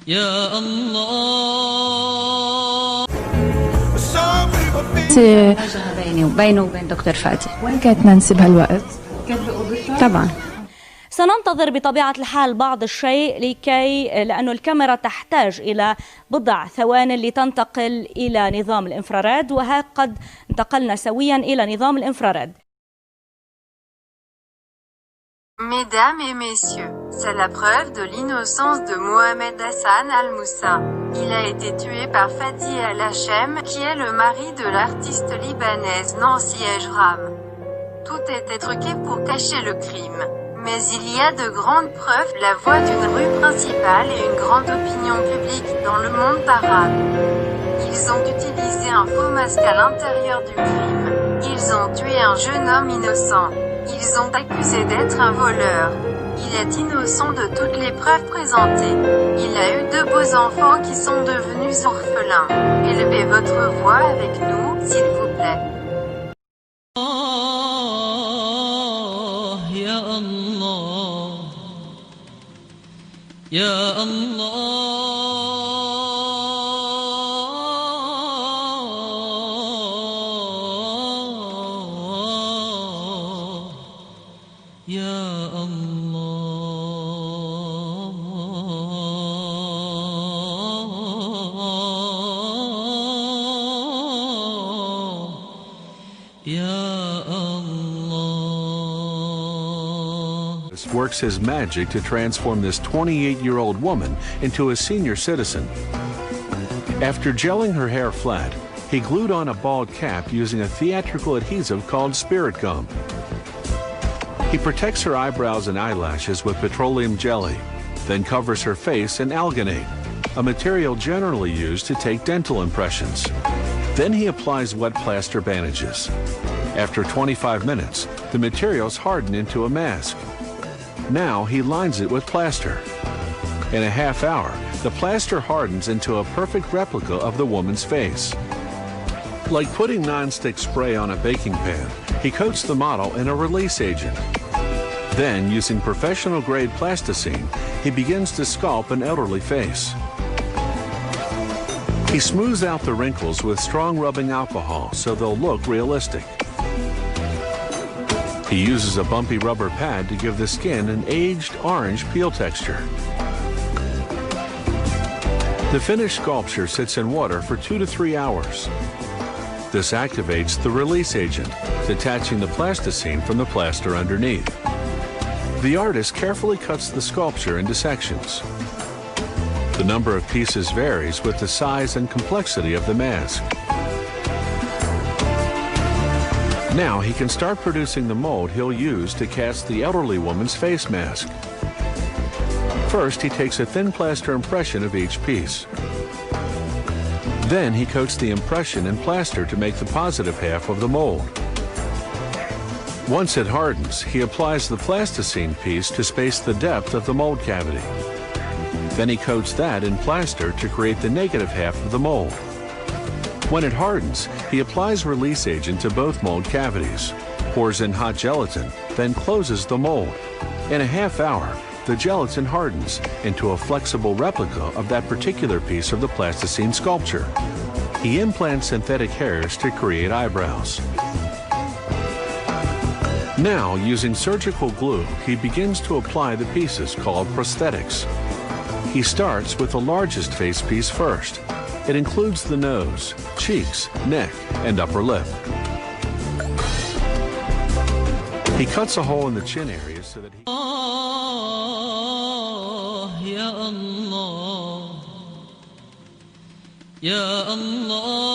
يا الله. مواجهة بيني وبين دكتور فادي. وين كانت نانسي بهالوقت؟ كانت بأوضتها؟ طبعا. سننتظر بطبيعة الحال بعض الشيء لأن الكاميرا تحتاج إلى بضع ثوان لتنتقل إلى نظام الإنفراريد، وها قد انتقلنا سويا إلى نظام الإنفراريد. Mesdames et messieurs, c'est la preuve de l'innocence de Mohamed Hassan Al-Moussa. Il a été tué par Fadi Al-Hachem, qui est le mari de l'artiste libanaise Nancy Ejram. Tout était truqué pour cacher le crime. Mais il y a de grandes preuves, la voix d'une rue principale et une grande opinion publique dans le monde arabe. Ils ont utilisé un faux masque à l'intérieur du crime. Ils ont tué un jeune homme innocent. Ils ont accusé d'être un voleur. Il est innocent de toutes les preuves présentées. Il a eu 2 beaux enfants qui sont devenus orphelins. Élevez votre voix avec nous, s'il vous plaît. يا الله يا الله يا الله يا الله. Works his magic to transform this 28-year-old woman into a senior citizen. After gelling her hair flat, he glued on a bald cap using a theatrical adhesive called spirit gum. He protects her eyebrows and eyelashes with petroleum jelly, then covers her face in alginate, a material generally used to take dental impressions. Then he applies wet plaster bandages. After 25 minutes, the materials harden into a mask. Now he lines it with plaster. In a half hour, the plaster hardens into a perfect replica of the woman's face. Like putting non-stick spray on a baking pan, he coats the model in a release agent. Then, using professional-grade plasticine, he begins to sculpt an elderly face. He smooths out the wrinkles with strong rubbing alcohol so they'll look realistic. He uses a bumpy rubber pad to give the skin an aged orange peel texture. The finished sculpture sits in water for 2 to 3 hours. This activates the release agent, detaching the plasticine from the plaster underneath. The artist carefully cuts the sculpture into sections. The number of pieces varies with the size and complexity of the mask. Now he can start producing the mold he'll use to cast the elderly woman's face mask. First, he takes a thin plaster impression of each piece. Then he coats the impression in plaster to make the positive half of the mold. Once it hardens, he applies the plasticine piece to space the depth of the mold cavity. Then he coats that in plaster to create the negative half of the mold. When it hardens, he applies release agent to both mold cavities, pours in hot gelatin, then closes the mold. In a half hour, the gelatin hardens into a flexible replica of that particular piece of the plasticine sculpture. He implants synthetic hairs to create eyebrows. Now, using surgical glue, he begins to apply the pieces called prosthetics. He starts with the largest face piece first. It includes the nose, cheeks, neck, and upper lip. He cuts a hole in the chin area so that he... يا الله يا الله